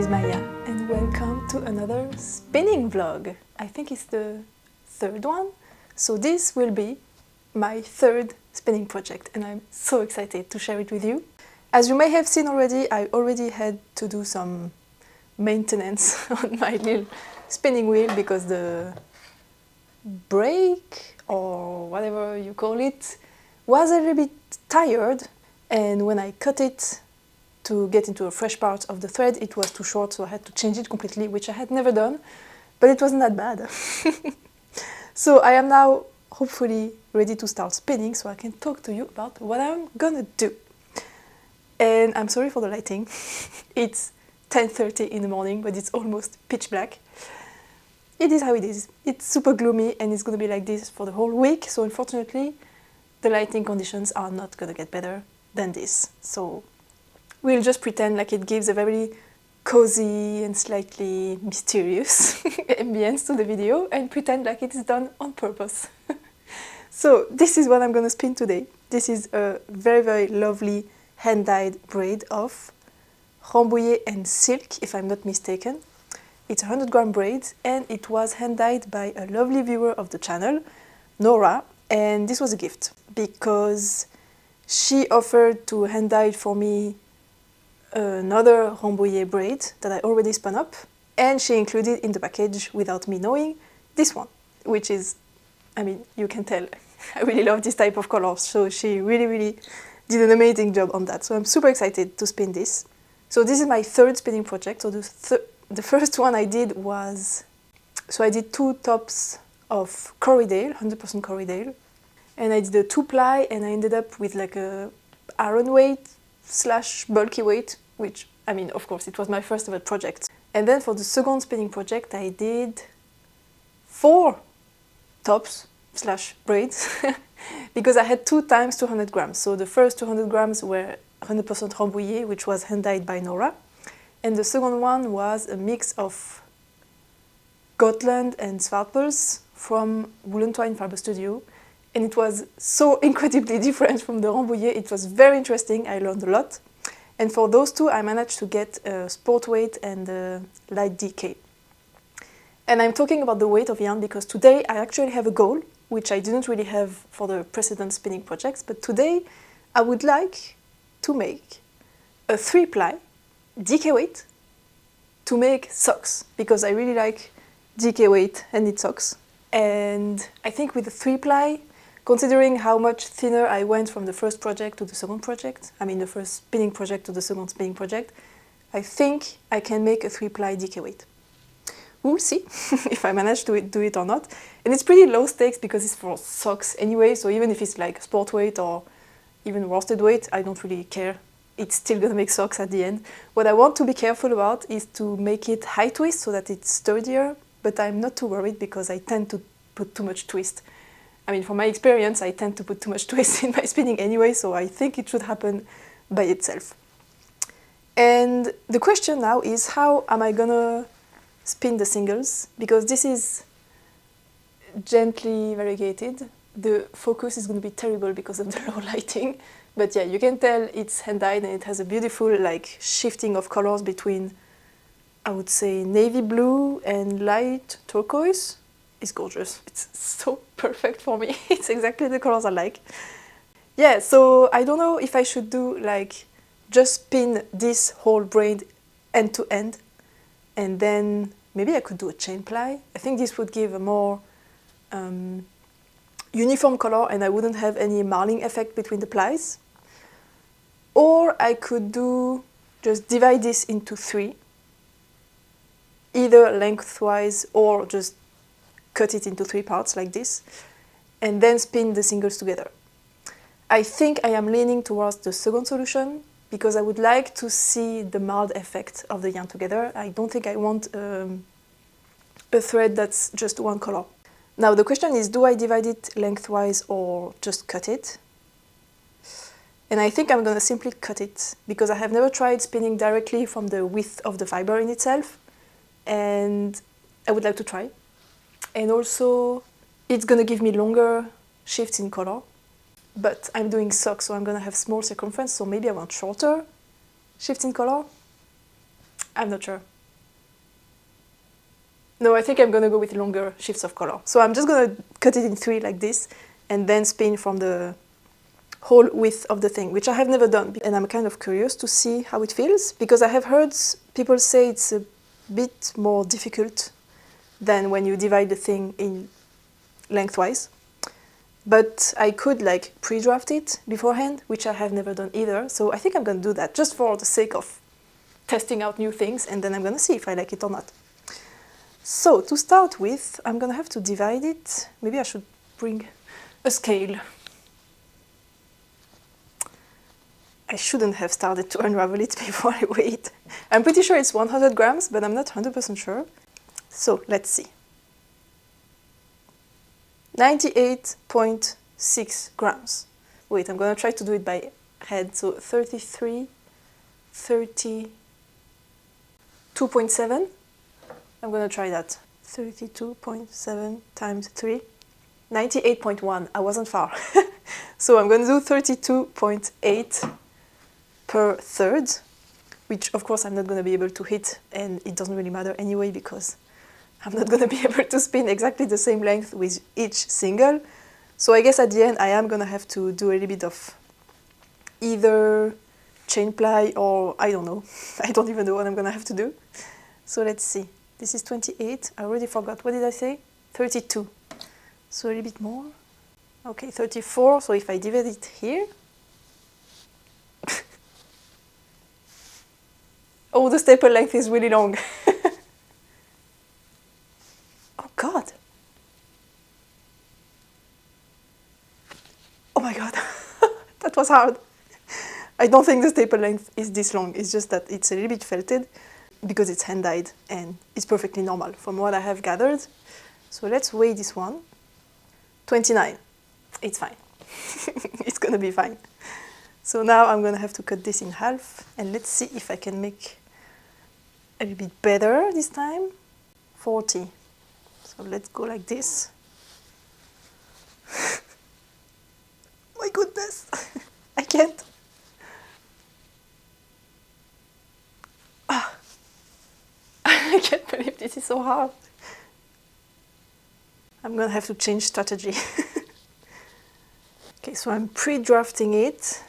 is Maya and welcome to another spinning vlog. I think it's the third one. So this will be my third spinning project and I'm so excited to share it with you. As you may have seen already, I already had to do some maintenance on my little spinning wheel because the brake or whatever you call it was a little bit tired, and when I cut it to get into a fresh part of the thread, it was too short, so I had to change it completely, which I had never done, but it wasn't that bad. So I am now hopefully ready to start spinning so I can talk to you about what I'm gonna do. And I'm sorry for the lighting. It's 10:30 in the morning, but it's almost pitch black. It is how it is. It's super gloomy and it's gonna be like this for the whole week, so unfortunately the lighting conditions are not gonna get better than this. So we'll just pretend like it gives a very cozy and slightly mysterious ambience to the video and pretend like it is done on purpose. So this is what I'm gonna spin today. This is a very, very lovely hand-dyed braid of Rambouillet and silk, if I'm not mistaken. It's a 100-gram braid and it was hand-dyed by a lovely viewer of the channel, Nora, and this was a gift because she offered to hand-dye for me another Rambouillet braid that I already spun up, and she included in the package, without me knowing, this one, which is, I mean, you can tell, I really love this type of colors, so she really did an amazing job on that. So I'm super excited to spin this. So this is my third spinning project. So the first one I did was, so I did 2 tops of Corriedale, 100% Corriedale, and I did a 2-ply, and I ended up with like a iron weight / bulky weight, which, I mean, of course, it was my first ever project. And then for the second spinning project, I did 4 tops / braids because I had 2 times 200 grams. So the first 200 grams were 100% Rambouillet, which was hand-dyed by Nora. And the second one was a mix of Gotland and Swartpels from Woolen Twine Fiber Studio. And it was so incredibly different from the Rambouillet. It was very interesting. I learned a lot. And for those 2, I managed to get a sport weight and a light decay. And I'm talking about the weight of yarn because today I actually have a goal, which I didn't really have for the precedent spinning projects. But today I would like to make a 3-ply DK weight to make socks, because I really like DK weight and knit socks. And I think with the 3-ply, considering how much thinner I went from the first project to the second project, I mean the first spinning project to the second spinning project, I think I can make a 3-ply DK weight. We'll see if I manage to do it or not. And it's pretty low stakes because it's for socks anyway, so even if it's like sport weight or even worsted weight, I don't really care. It's still gonna make socks at the end. What I want to be careful about is to make it high twist so that it's sturdier, but I'm not too worried because I tend to put too much twist. I mean, from my experience, I tend to put too much twist in my spinning anyway, so I think it should happen by itself. And the question now is, how am I gonna spin the singles? Because this is gently variegated. The focus is gonna be terrible because of the low lighting. But yeah, you can tell it's hand-dyed and it has a beautiful like shifting of colors between, I would say, navy blue and light turquoise. It's gorgeous. It's so perfect for me. It's exactly the colors I like. Yeah, so I don't know if I should do like just spin this whole braid end to end, and then maybe I could do a chain ply. I think this would give a more uniform color and I wouldn't have any marling effect between the plies. Or I could do just divide this into 3, either lengthwise or just cut it into 3 parts like this, and then spin the singles together. I think I am leaning towards the second solution because I would like to see the marred effect of the yarn together. I don't think I want a thread that's just one color. Now the question is, do I divide it lengthwise or just cut it? And I think I'm gonna simply cut it because I have never tried spinning directly from the width of the fiber in itself, and I would like to try. And also, it's gonna give me longer shifts in color, but I'm doing socks, so I'm gonna have small circumference, so maybe I want shorter shifts in color. I'm not sure. No, I think I'm gonna go with longer shifts of color. So I'm just gonna cut it in 3 like this, and then spin from the whole width of the thing, which I have never done. And I'm kind of curious to see how it feels, because I have heard people say it's a bit more difficult than when you divide the thing in lengthwise. But I could like pre-draft it beforehand, which I have never done either. So I think I'm gonna do that just for the sake of testing out new things, and then I'm gonna see if I like it or not. So to start with, I'm gonna have to divide it. Maybe I should bring a scale. I shouldn't have started to unravel it before I weigh it. I'm pretty sure it's 100 grams, but I'm not 100% sure. So let's see. 98.6 grams. Wait, I'm gonna try to do it by head. So 33, 32.7. I'm gonna try that. 32.7 times 3. 98.1. I wasn't far. So I'm gonna do 32.8 per third, which of course I'm not gonna be able to hit, and it doesn't really matter anyway because I'm not gonna be able to spin exactly the same length with each single. So I guess at the end I am gonna have to do a little bit of either chain ply or I don't know. I don't even know what I'm gonna have to do. So let's see. This is 28. I already forgot. What did I say? 32. So a little bit more. Okay, 34. So if I divide it here. Oh, the staple length is really long. Oh God. Oh my God. That was hard. I don't think the staple length is this long. It's just that it's a little bit felted because it's hand dyed and it's perfectly normal from what I have gathered. So let's weigh this one. 29. It's fine. It's gonna be fine. So now I'm gonna have to cut this in half, and let's see if I can make a little bit better this time. 40. So let's go like this. My goodness, I can't. Ah. I can't believe this is so hard. I'm gonna have to change strategy. Okay, so I'm pre-drafting it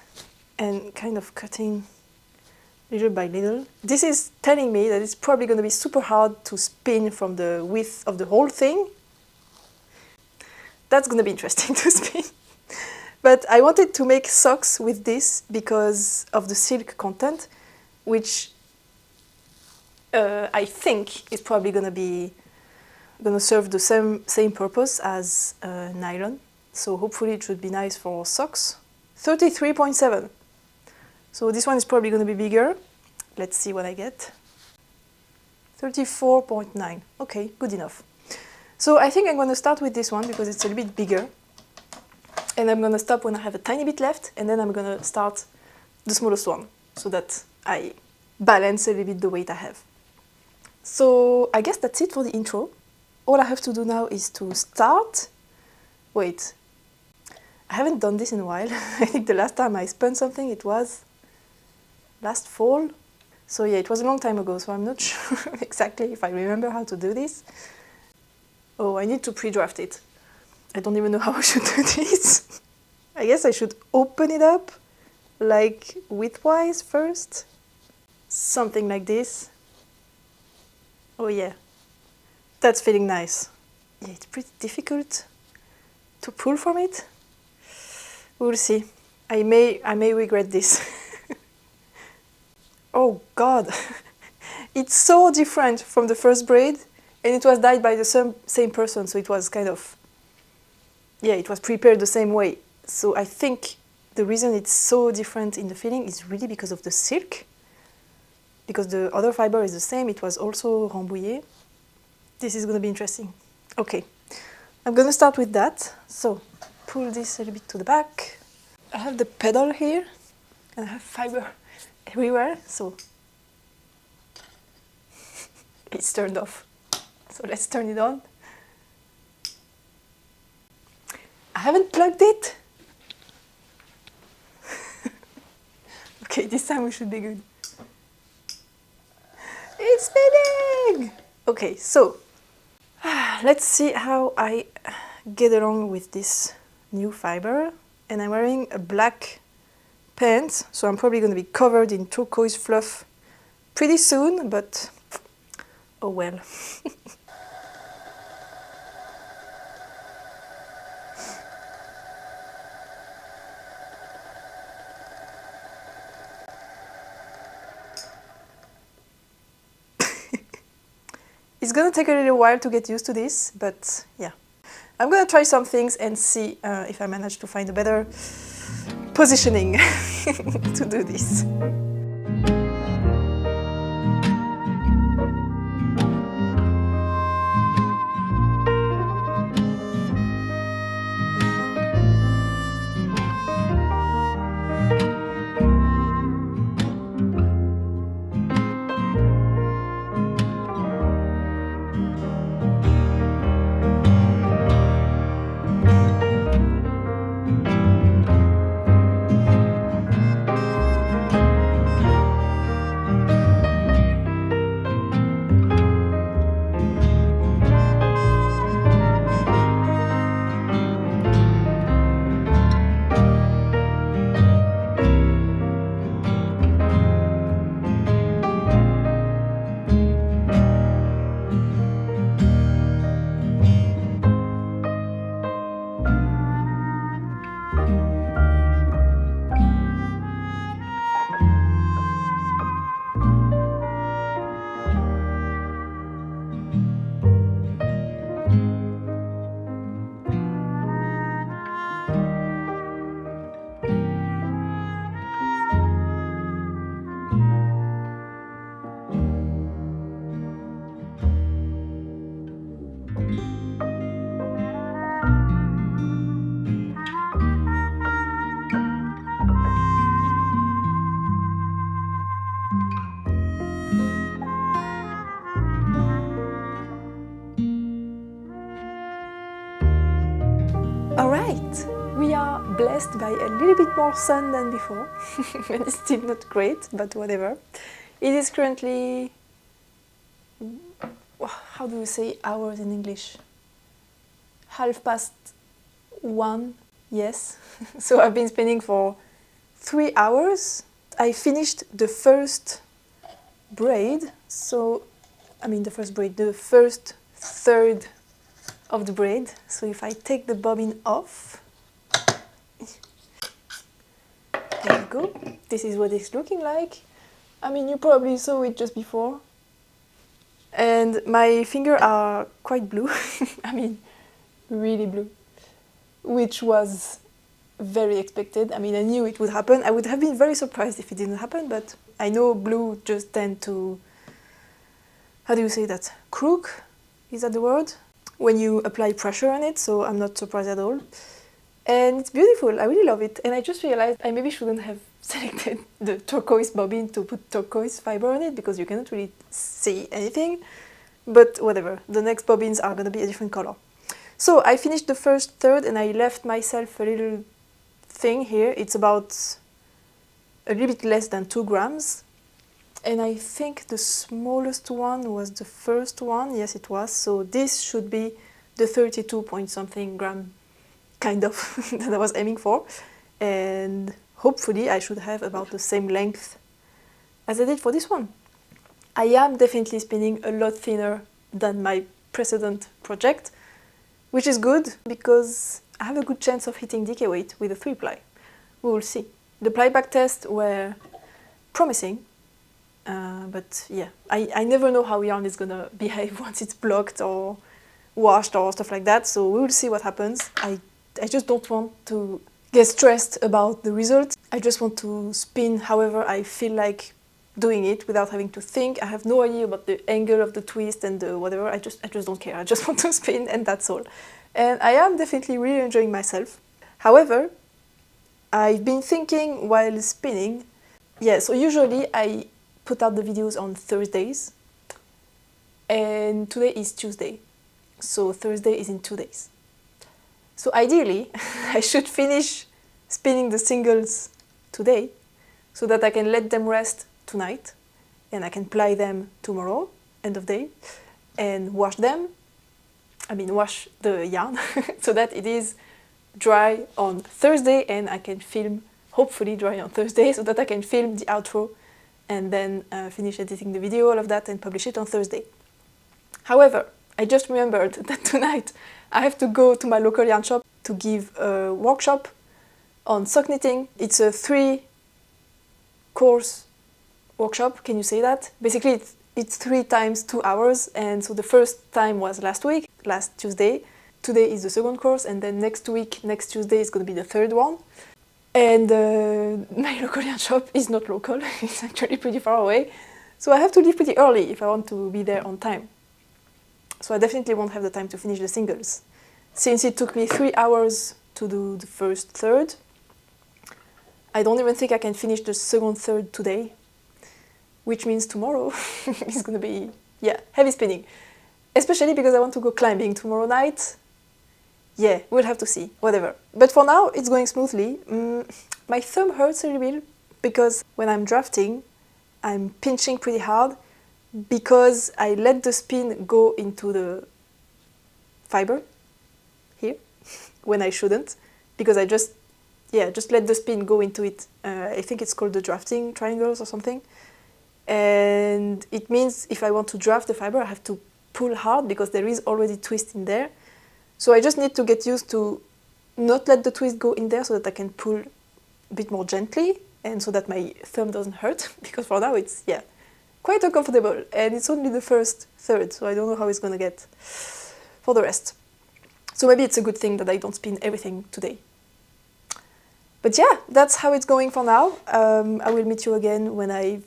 and kind of cutting little by little. This is telling me that it's probably going to be super hard to spin from the width of the whole thing. That's going to be interesting to spin. But I wanted to make socks with this because of the silk content, which I think is probably going to serve the same purpose as nylon. So hopefully it should be nice for socks. 33.7. So this one is probably going to be bigger. Let's see what I get. 34.9. Okay, good enough. So I think I'm going to start with this one because it's a little bit bigger. And I'm going to stop when I have a tiny bit left, and then I'm going to start the smallest one so that I balance a little bit the weight I have. So I guess that's it for the intro. All I have to do now is to start. Wait, I haven't done this in a while. I think the last time I spun something, it was last fall. So yeah, it was a long time ago, so I'm not sure exactly if I remember how to do this. Oh, I need to pre-draft it. I don't even know how I should do this. I guess I should open it up, like widthwise first. Something like this. Oh yeah, that's feeling nice. Yeah, it's pretty difficult to pull from it. We'll see. I may regret this. Oh God, it's so different from the first braid, and it was dyed by the same person, so it was kind of, yeah, it was prepared the same way. So I think the reason it's so different in the feeling is really because of the silk, because the other fiber is the same. It was also Rambouillet. This is going to be interesting. Okay, I'm going to start with that. So pull this a little bit to the back. I have the pedal here, and I have fiber everywhere, so it's turned off. So let's turn it on. I haven't plugged it. Okay, this time we should be good. It's spinning! Okay, so let's see how I get along with this new fiber. And I'm wearing a black pants, so I'm probably going to be covered in turquoise fluff pretty soon, but oh well. It's gonna take a little while to get used to this, but yeah. I'm gonna try some things and see if I manage to find a better positioning to do this. Alright, we are blessed by a little bit more sun than before, and it's still not great, but whatever. It is currently, how do you say hours in English? 1:30, yes. So I've been spinning for 3 hours. I finished the first braid, the first third of the braid. So if I take the bobbin off, there you go. This is what it's looking like. I mean, you probably saw it just before. And my fingers are quite blue. I mean, really blue, which was very expected. I mean, I knew it would happen. I would have been very surprised if it didn't happen, but I know blue just tend to, how do you say that? Crook? Is that the word? When you apply pressure on it, so I'm not surprised at all. And it's beautiful, I really love it. And I just realized I maybe shouldn't have selected the turquoise bobbin to put turquoise fiber on it, because you cannot really see anything. But whatever, the next bobbins are gonna be a different color. So I finished the first third and I left myself a little thing here. It's about a little bit less than 2 grams. And I think the smallest one was the first one. Yes, it was. So this should be the 32 point something gram kind of that I was aiming for. And hopefully I should have about the same length as I did for this one. I am definitely spinning a lot thinner than my precedent project, which is good because I have a good chance of hitting decay weight with a 3-ply. We will see. The ply back tests were promising. But yeah, I never know how yarn is gonna behave once it's blocked or washed or stuff like that, so we will see what happens. I just don't want to get stressed about the result. I just want to spin however I feel like doing it without having to think. I have no idea about the angle of the twist and the whatever. I just don't care. I just want to spin and that's all. And I am definitely really enjoying myself. However, I've been thinking while spinning, yeah, so usually I put out the videos on Thursdays, and today is Tuesday, so Thursday is in 2 days. So ideally, I should finish spinning the singles today, so that I can let them rest tonight, and I can ply them tomorrow, end of day, and wash them, wash the yarn so that it is dry on Thursday, and I can film, hopefully dry on Thursday, so that I can film the outro and then finish editing the video, all of that, and publish it on Thursday. However, I just remembered that tonight I have to go to my local yarn shop to give a workshop on sock knitting. It's a 3-course workshop, can you say that? Basically it's 3 times 2 hours, and so the first time was last Tuesday. Today is the second course, and then next Tuesday is going to be the third one. And my local yarn shop is not local, it's actually pretty far away, so I have to leave pretty early if I want to be there on time. So I definitely won't have the time to finish the singles. Since it took me 3 hours to do the first third, I don't even think I can finish the second third today, which means tomorrow is going to be, heavy spinning. Especially because I want to go climbing tomorrow night. Yeah, we'll have to see, whatever. But for now, it's going smoothly. My thumb hurts a little bit because when I'm drafting, I'm pinching pretty hard because I let the spin go into the fiber here when I shouldn't, because I just let the spin go into it. I think it's called the drafting triangles or something. And it means if I want to draft the fiber, I have to pull hard because there is already twist in there. So I just need to get used to not let the twist go in there so that I can pull a bit more gently and so that my thumb doesn't hurt, because for now it's, quite uncomfortable, and it's only the first third, so I don't know how it's gonna get for the rest. So maybe it's a good thing that I don't spin everything today. But yeah, that's how it's going for now. I will meet you again when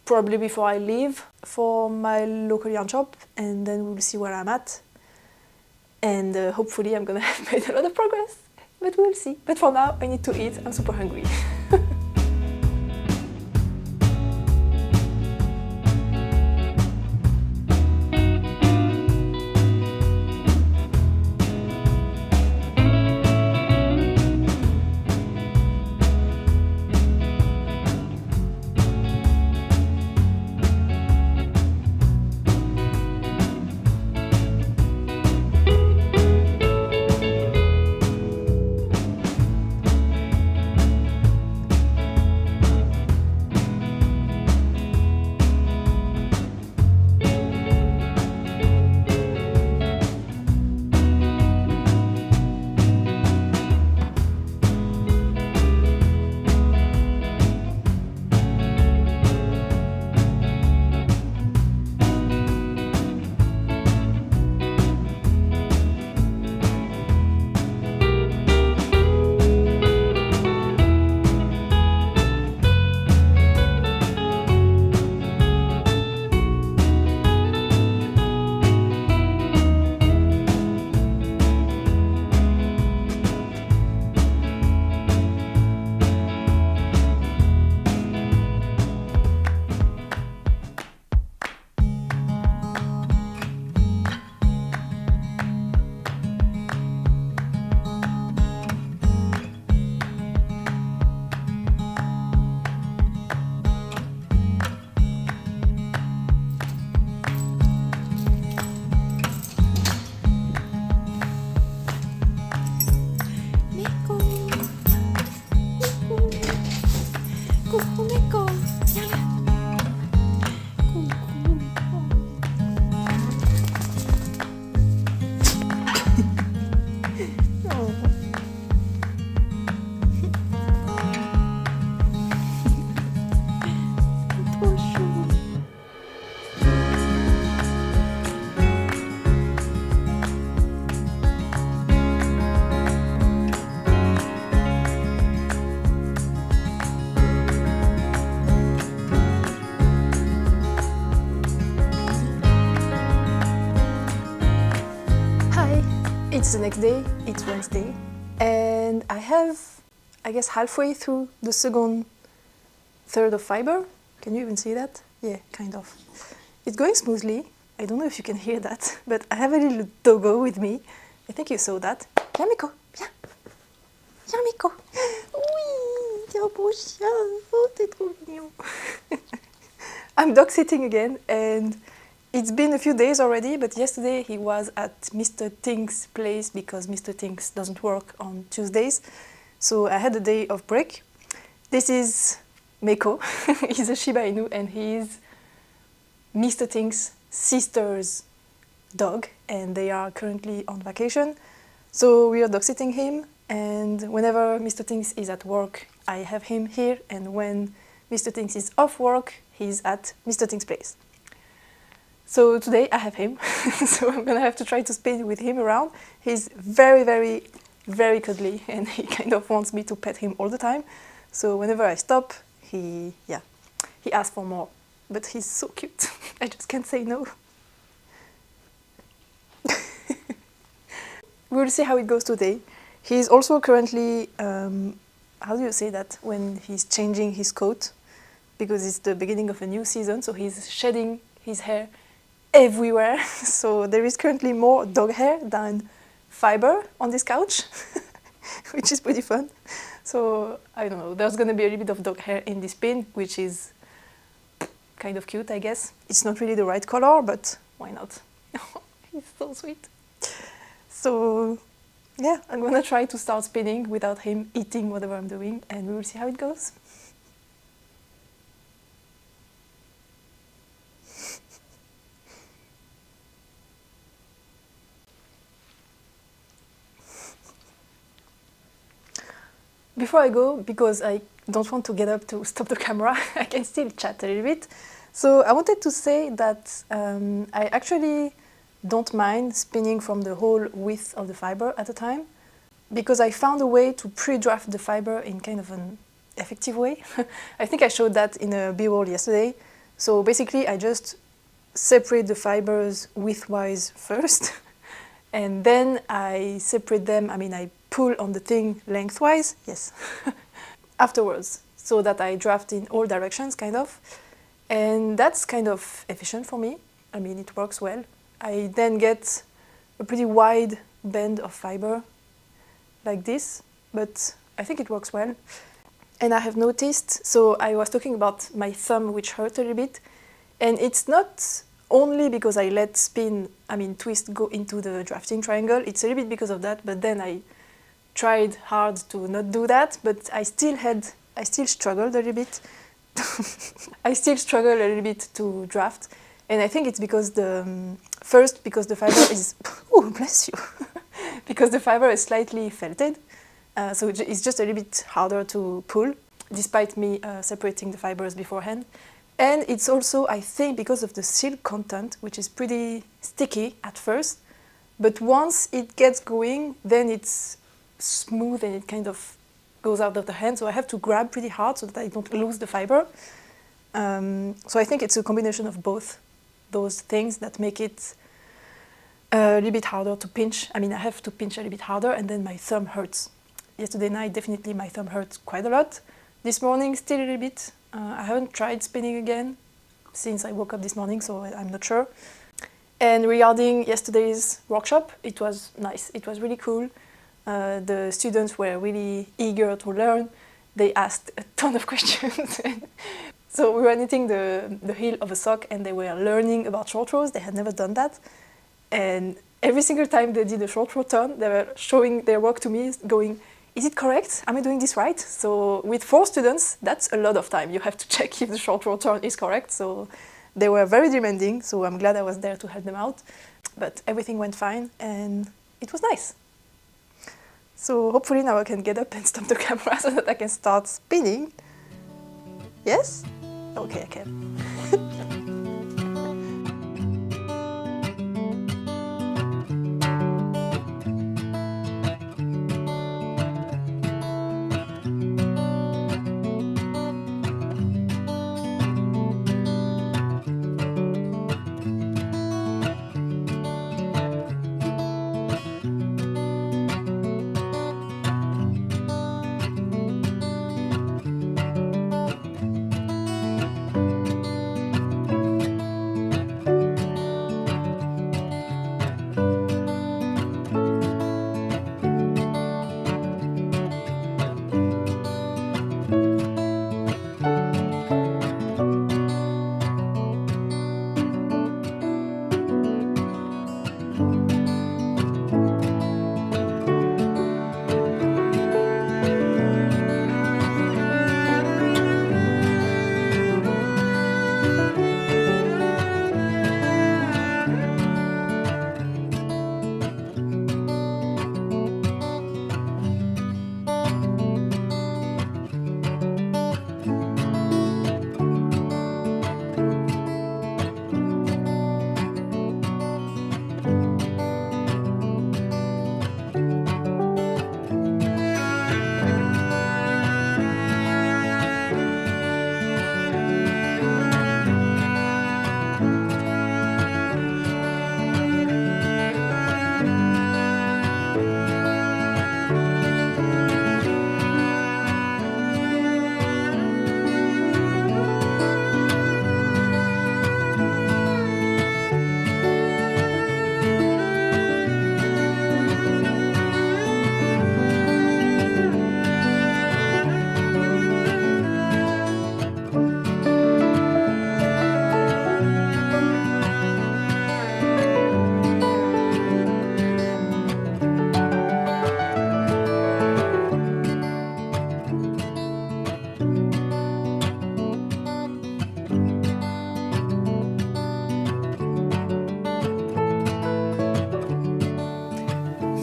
probably before I leave for my local yarn shop, and then we'll see where I'm at. And hopefully I'm gonna have made a lot of progress, but we'll see. But for now, I need to eat, I'm super hungry. It's the next day, it's Wednesday, and I have, I guess, halfway through the second third of fiber. Can you even see that? Yeah, kind of. It's going smoothly. I don't know if you can hear that, but I have a little doggo with me. I think you saw that. Viens Miko, viens. Viens Miko. Oui, t'es un beau chien. Oh, t'es trop mignon. I'm dog sitting again, and It's been a few days already, but yesterday he was at Mr. Tinks' place because Mr. Tinks doesn't work on Tuesdays. So I had a day of break. This is Meko. He's a Shiba Inu and he's Mr. Tinks' sister's dog, and they are currently on vacation. So we are dog sitting him, and whenever Mr. Tinks is at work, I have him here, and when Mr. Tinks is off work, he's at Mr. Tinks' place. So today I have him, so I'm gonna have to try to spin with him around. He's very, very, very cuddly, and he kind of wants me to pet him all the time. So whenever I stop, he asks for more. But he's so cute. I just can't say no. We will see how it goes today. He's also currently, how do you say that, when he's changing his coat? Because it's the beginning of a new season, so he's shedding his hair everywhere. So there is currently more dog hair than fiber on this couch, which is pretty fun. So I don't know, there's gonna be a little bit of dog hair in this pin, which is kind of cute, I guess. It's not really the right color, but why not? He's so sweet. So yeah, I'm gonna try to start spinning without him eating whatever I'm doing, and we will see how it goes. Before I go, because I don't want to get up to stop the camera, I can still chat a little bit. So I wanted to say that I actually don't mind spinning from the whole width of the fiber at a time, because I found a way to pre-draft the fiber in kind of an effective way. I think I showed that in a B-roll yesterday. So basically I just separate the fibers widthwise first, and then I separate them, I pull on the thing lengthwise, yes, afterwards, so that I draft in all directions, kind of. And that's kind of efficient for me. It works well. I then get a pretty wide band of fiber, like this, but I think it works well. And I have noticed, so I was talking about my thumb, which hurt a little bit, and it's not only because I let twist go into the drafting triangle. It's a little bit because of that, but then I tried hard to not do that, but I still struggled a little bit. I still struggle a little bit to draft, and I think it's because first because the fiber is, oh bless you, because the fiber is slightly felted, so it's just a little bit harder to pull, despite me separating the fibers beforehand. And it's also, I think, because of the silk content, which is pretty sticky at first, but once it gets going, then it's smooth and it kind of goes out of the hand, so I have to grab pretty hard so that I don't lose the fiber. So I think it's a combination of both those things that make it a little bit harder to pinch. I have to pinch a little bit harder, and then my thumb hurts. Yesterday night, definitely my thumb hurt quite a lot. This morning, still a little bit. I haven't tried spinning again since I woke up this morning, so I'm not sure. And regarding yesterday's workshop, it was nice. It was really cool. The students were really eager to learn. They asked a ton of questions. So we were knitting the heel of a sock, and they were learning about short rows. They had never done that. And every single time they did a short row turn, they were showing their work to me, going, is it correct? Am I doing this right? So with 4 students, that's a lot of time. You have to check if the short row turn is correct. So they were very demanding, so I'm glad I was there to help them out. But everything went fine, and it was nice. So hopefully now I can get up and stop the camera so that I can start spinning. Yes? Okay, I can.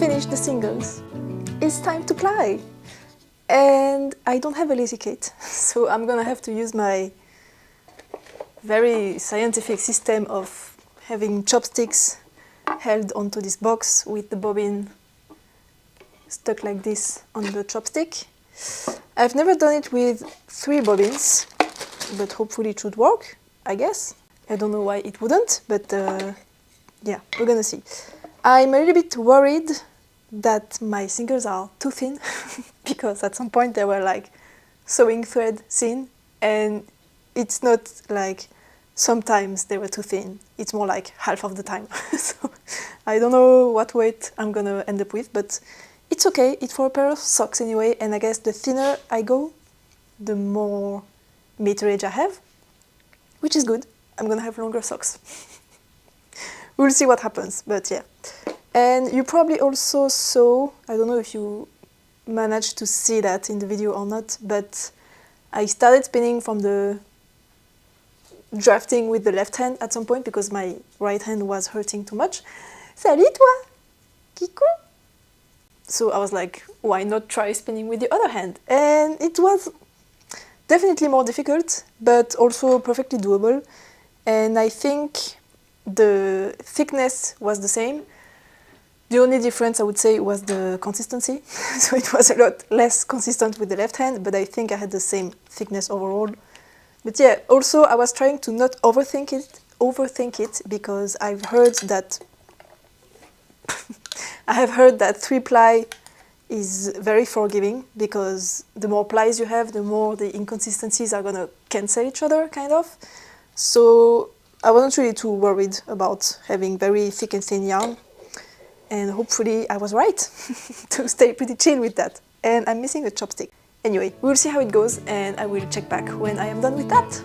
finished the singles. It's time to ply! And I don't have a lazy kit, so I'm gonna have to use my very scientific system of having chopsticks held onto this box with the bobbin stuck like this on the chopstick. I've never done it with 3 bobbins, but hopefully it should work, I guess. I don't know why it wouldn't, but yeah, we're gonna see. I'm a little bit worried that my singles are too thin because at some point they were like sewing thread thin, and it's not like sometimes they were too thin, it's more like half of the time. So I don't know what weight I'm gonna end up with, but it's okay, it's for a pair of socks anyway, and I guess the thinner I go, the more meterage I have, which is good. I'm gonna have longer socks. We'll see what happens, but yeah. And you probably also saw, I don't know if you managed to see that in the video or not, but I started spinning from the drafting with the left hand at some point because my right hand was hurting too much. Salut toi, Kikou! So I was like, why not try spinning with the other hand? And it was definitely more difficult, but also perfectly doable. And I think the thickness was the same. The only difference I would say was the consistency. So it was a lot less consistent with the left hand, but I think I had the same thickness overall. But yeah, also I was trying to not overthink it because I've heard that I have heard that 3-ply is very forgiving because the more plies you have, the more the inconsistencies are gonna cancel each other, kind of. So I wasn't really too worried about having very thick and thin yarn, and hopefully I was right to stay pretty chill with that. And I'm missing a chopstick. Anyway, we'll see how it goes, and I will check back when I am done with that.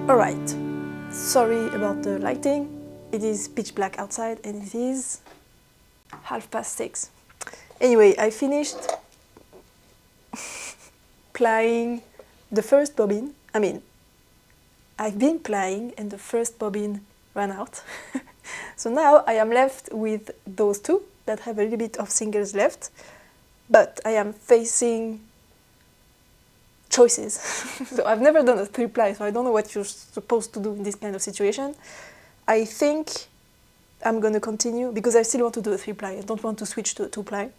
Alright, sorry about the lighting. It is pitch black outside and it is 6:30. Anyway, I finished plying the first bobbin. I mean, I've been plying and the first bobbin ran out. So now I am left with those 2 that have a little bit of singles left, but I am facing choices. So I've never done a 3-ply, so I don't know what you're supposed to do in this kind of situation. I think I'm gonna continue because I still want to do a 3-ply. I don't want to switch to a 2-ply.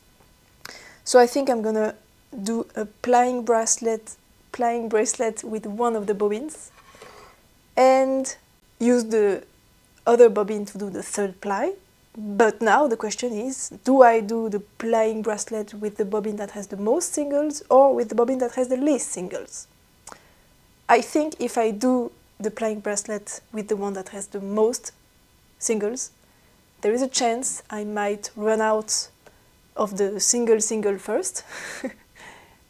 So I think I'm gonna do a plying bracelet with one of the bobbins and use the other bobbin to do the 3rd ply. But now the question is, do I do the plying bracelet with the bobbin that has the most singles or with the bobbin that has the least singles? I think if I do the plying bracelet with the one that has the most singles, there is a chance I might run out of the single first,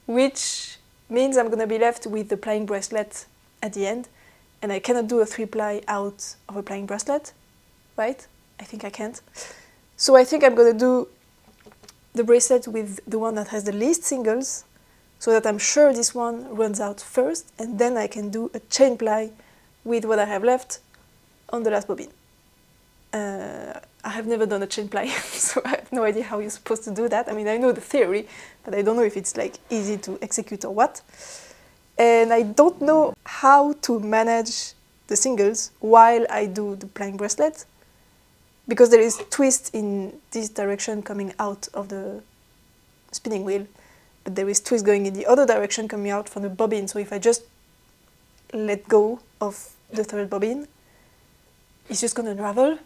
which means I'm gonna be left with the plying bracelet at the end, and I cannot do a 3-ply out of a plying bracelet, right? I think I can't. So I think I'm gonna do the bracelet with the one that has the least singles, so that I'm sure this one runs out first, and then I can do a chain ply with what I have left on the last bobbin. I have never done a chain ply, so I have no idea how you're supposed to do that. I mean, I know the theory, but I don't know if it's like easy to execute or what. And I don't know how to manage the singles while I do the plank bracelet, because there is twist in this direction coming out of the spinning wheel, but there is twist going in the other direction coming out from the bobbin. So if I just let go of the thread bobbin, it's just gonna unravel.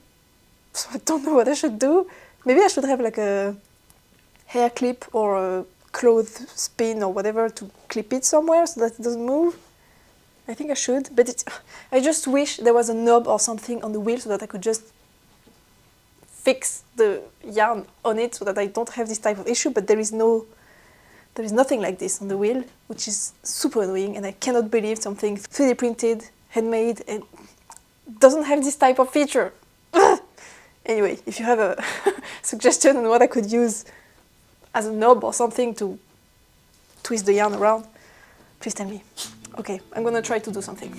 So I don't know what I should do. Maybe I should have like a hair clip or a cloth spin or whatever to clip it somewhere so that it doesn't move. I think I should, but I just wish there was a knob or something on the wheel so that I could just fix the yarn on it so that I don't have this type of issue, but there is nothing like this on the wheel, which is super annoying, and I cannot believe something 3D printed, handmade, and doesn't have this type of feature. Anyway, if you have a suggestion on what I could use as a knob or something to twist the yarn around, please tell me. Okay, I'm gonna try to do something.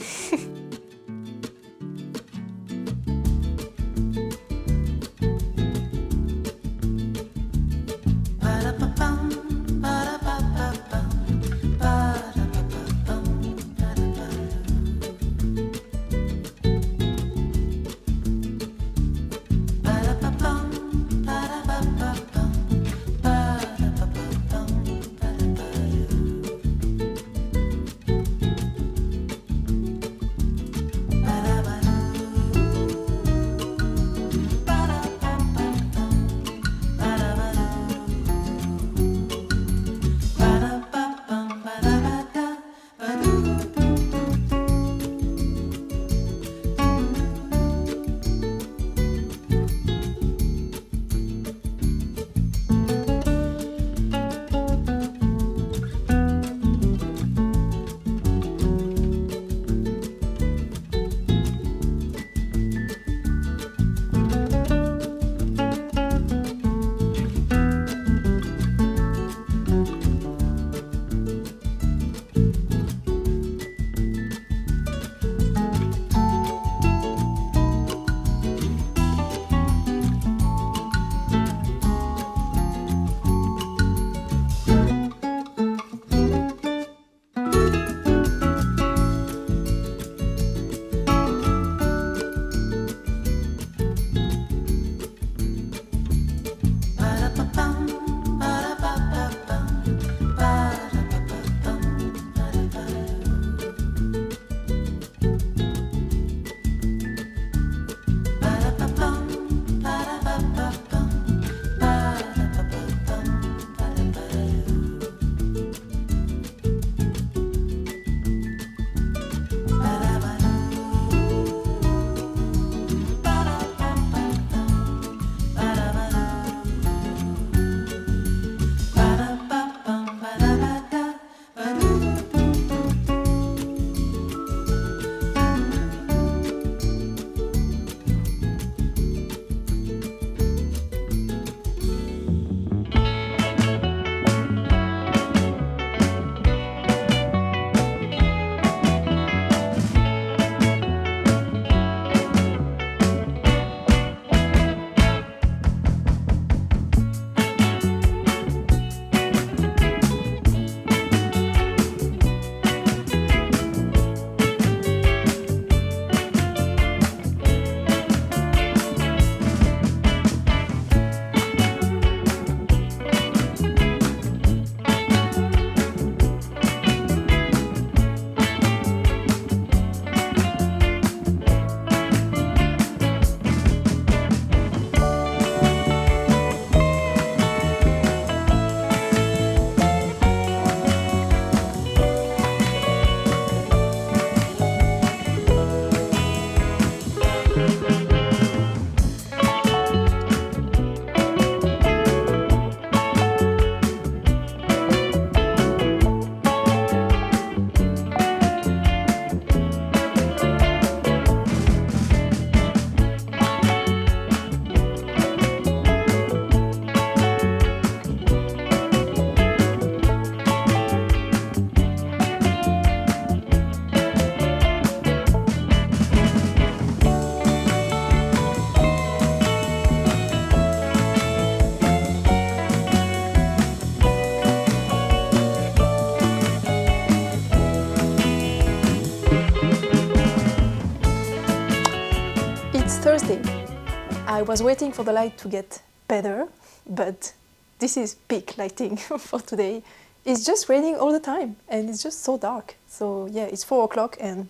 I was waiting for the light to get better, but this is peak lighting for today. It's just raining all the time and it's just so dark. So yeah, it's 4 o'clock and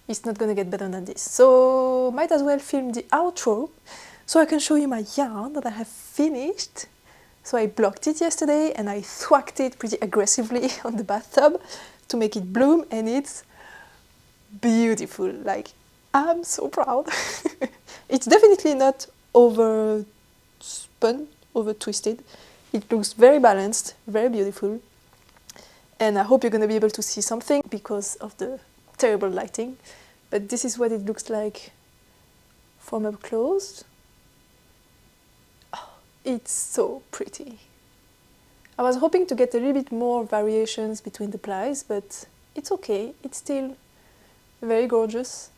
it's not gonna get better than this. So might as well film the outro so I can show you my yarn that I have finished. So I blocked it yesterday and I thwacked it pretty aggressively on the bathtub to make it bloom, and it's beautiful. Like, I'm so proud. It's definitely not over spun, over twisted. It looks very balanced, very beautiful. And I hope you're gonna be able to see something because of the terrible lighting. But this is what it looks like from up close. Oh, it's so pretty. I was hoping to get a little bit more variations between the plies, but it's okay. It's still very gorgeous.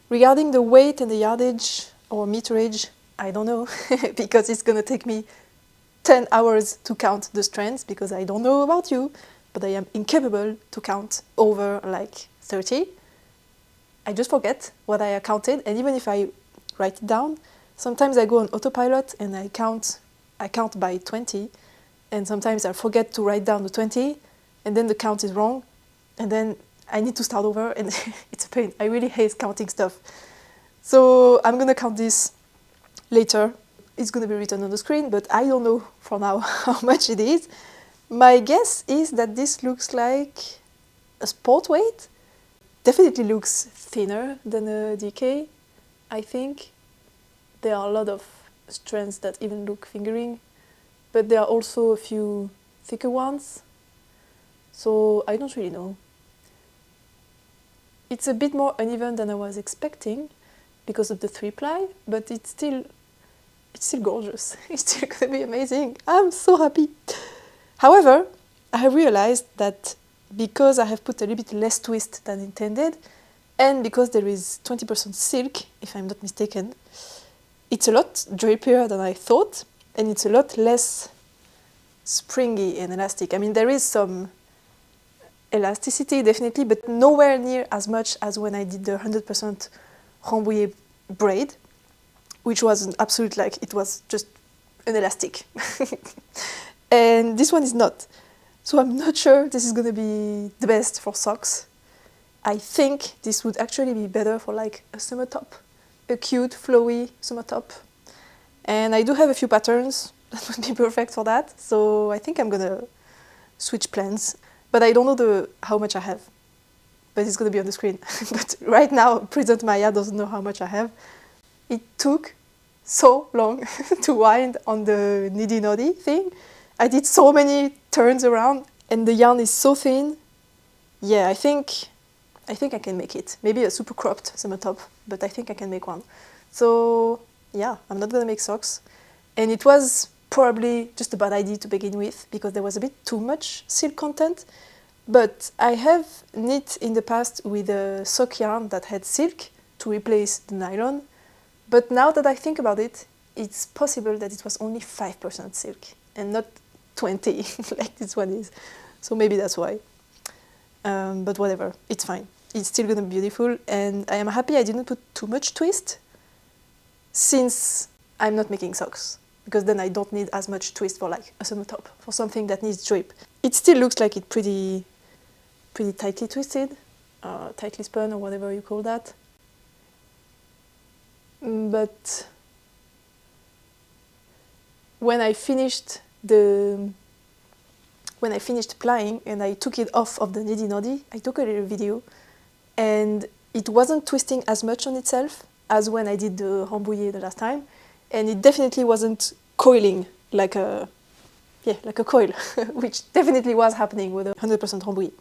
Regarding the weight and the yardage or meterage, I don't know, because it's gonna take me 10 hours to count the strands, because I don't know about you, but I am incapable to count over like 30. I just forget what I counted, and even if I write it down, sometimes I go on autopilot and I count by 20, and sometimes I forget to write down the 20, and then the count is wrong, and then I need to start over, and it's a pain. I really hate counting stuff. So I'm gonna count this later. It's gonna be written on the screen, but I don't know for now how much it is. My guess is that this looks like a sport weight. Definitely looks thinner than a DK, I think. There are a lot of strands that even look fingering, but there are also a few thicker ones. So I don't really know. It's a bit more uneven than I was expecting because of the 3-ply, but it's still gorgeous. It's still gonna be amazing. I'm so happy. However, I have realized that because I have put a little bit less twist than intended, and because there is 20% silk, if I'm not mistaken, it's a lot drapier than I thought, and it's a lot less springy and elastic. I mean, there is some elasticity, definitely, but nowhere near as much as when I did the 100% Rambouillet braid, which was an absolute, like, it was just an elastic. And this one is not. So I'm not sure this is gonna be the best for socks. I think this would actually be better for like a summer top, a cute, flowy summer top. And I do have a few patterns that would be perfect for that. So I think I'm gonna switch plans. But I don't know how much I have. But it's gonna be on the screen. But right now, Present Maya doesn't know how much I have. It took so long to wind on the niddy-noddy thing. I did so many turns around, and the yarn is so thin. Yeah, I think I can make it. Maybe a super cropped summer top, but I think I can make one. So yeah, I'm not gonna make socks. And it was probably just a bad idea to begin with, because there was a bit too much silk content. But I have knit in the past with a sock yarn that had silk to replace the nylon. But now that I think about it, it's possible that it was only 5% silk and not 20 like this one is. So maybe that's why. But whatever, it's fine. It's still gonna be beautiful, and I am happy I didn't put too much twist, since I'm not making socks, because then I don't need as much twist for like a summer top, for something that needs drape. It still looks like it's pretty tightly twisted, tightly spun, or whatever you call that. But when I finished plying and I took it off of the niddy-noddy, I took a little video, and it wasn't twisting as much on itself as when I did the Rambouillet the last time, and it definitely wasn't coiling like a coil, which definitely was happening with a 100% Rambouillet.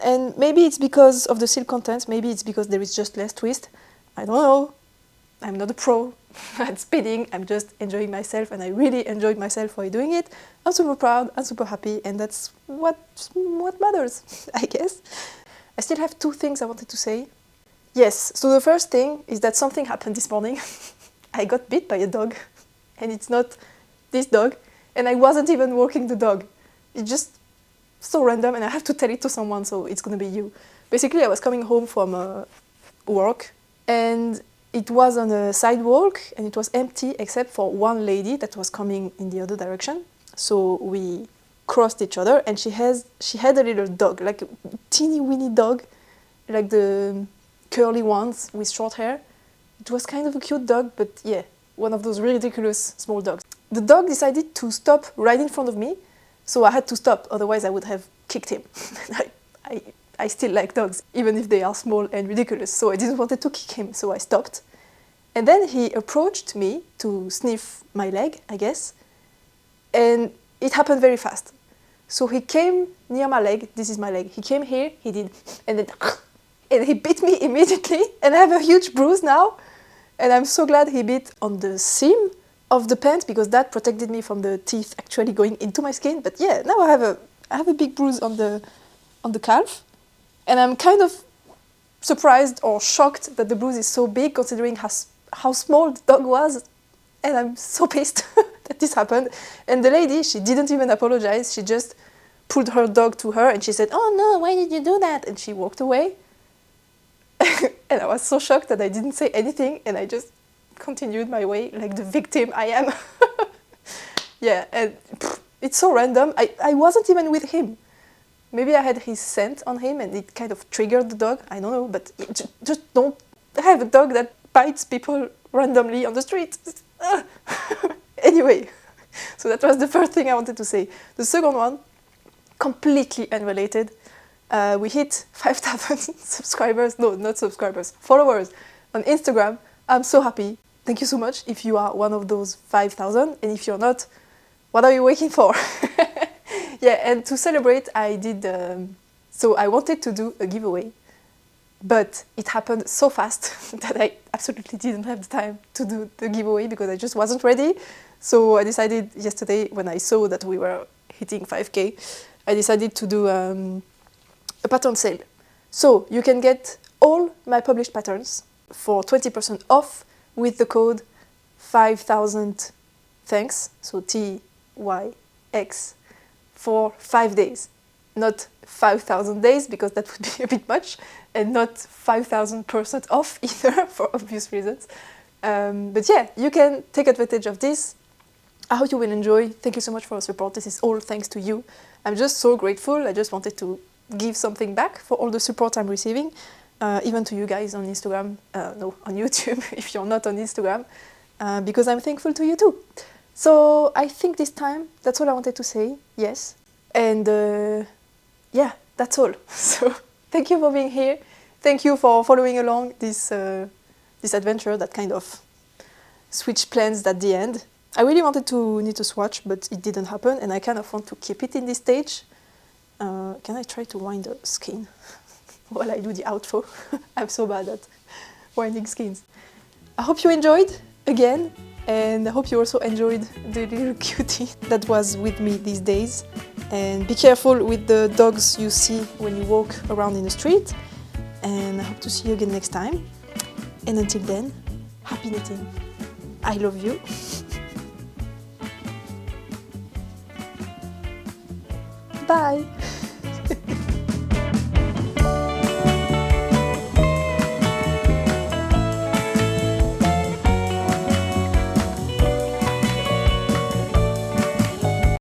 And maybe it's because of the silk content, maybe it's because there is just less twist. I don't know. I'm not a pro at spinning, I'm just enjoying myself, and I really enjoyed myself while doing it. I'm super proud, I'm super happy, and that's what matters, I guess. I still have 2 things I wanted to say. Yes, so the first thing is that something happened this morning. I got bit by a dog, and it's not this dog, and I wasn't even walking the dog. It's just so random, and I have to tell it to someone, so it's gonna be you. Basically, I was coming home from work, and It was on a sidewalk and it was empty except for one lady that was coming in the other direction. So we crossed each other, and she had a little dog, like a teeny weeny dog, like the curly ones with short hair. It was kind of a cute dog, but yeah, one of those ridiculous small dogs. The dog decided to stop right in front of me, so I had to stop, otherwise I would have kicked him. I still like dogs, even if they are small and ridiculous, so I didn't want to kick him, so I stopped. And then he approached me to sniff my leg, I guess, and it happened very fast. So he came near my leg, this is my leg, he came here, he did, and then and he bit me immediately, and I have a huge bruise now, and I'm so glad he bit on the seam of the pant, because that protected me from the teeth actually going into my skin. But yeah, now I have a big bruise on the calf, and I'm kind of surprised or shocked that the bruise is so big considering how small the dog was, and I'm so pissed that this happened. And the lady, she didn't even apologize, she just pulled her dog to her and she said, "Oh no, why did you do that?" And she walked away. And I was so shocked that I didn't say anything, and I just continued my way like the victim I am. Yeah, and it's so random. I wasn't even with him. Maybe I had his scent on him and it kind of triggered the dog, I don't know, but just don't have a dog that bites people randomly on the street. Anyway, so that was the first thing I wanted to say. The second one, completely unrelated. We hit 5,000 subscribers, no, not subscribers, followers on Instagram. I'm so happy. Thank you so much if you are one of those 5,000, and if you're not, what are you waiting for? Yeah, and to celebrate, I did, so I wanted to do a giveaway, but it happened so fast that I absolutely didn't have the time to do the giveaway because I just wasn't ready. So I decided yesterday, when I saw that we were hitting 5K, I decided to do a pattern sale. So you can get all my published patterns for 20% off with the code 5000 thanks, so TYX, for 5 days. Not 5,000 days, because that would be a bit much, and not 5,000% off either, for obvious reasons. But yeah, you can take advantage of this. I hope you will enjoy. Thank you so much for your support. This is all thanks to you. I'm just so grateful. I just wanted to give something back for all the support I'm receiving, even to you guys on Instagram, no, on YouTube, if you're not on Instagram, because I'm thankful to you too. So I think this time, that's all I wanted to say, yes. And yeah, that's all. So thank you for being here. Thank you for following along this, this adventure that kind of switched plans at the end. I really wanted to knit a swatch, but it didn't happen, and I kind of want to keep it in this stage. Can I try to wind the skein while I do the outro? I'm so bad at winding skeins. I hope you enjoyed again, and I hope you also enjoyed the little cutie that was with me these days. And be careful with the dogs you see when you walk around in the street. And I hope to see you again next time. And until then, happy knitting. I love you. Bye!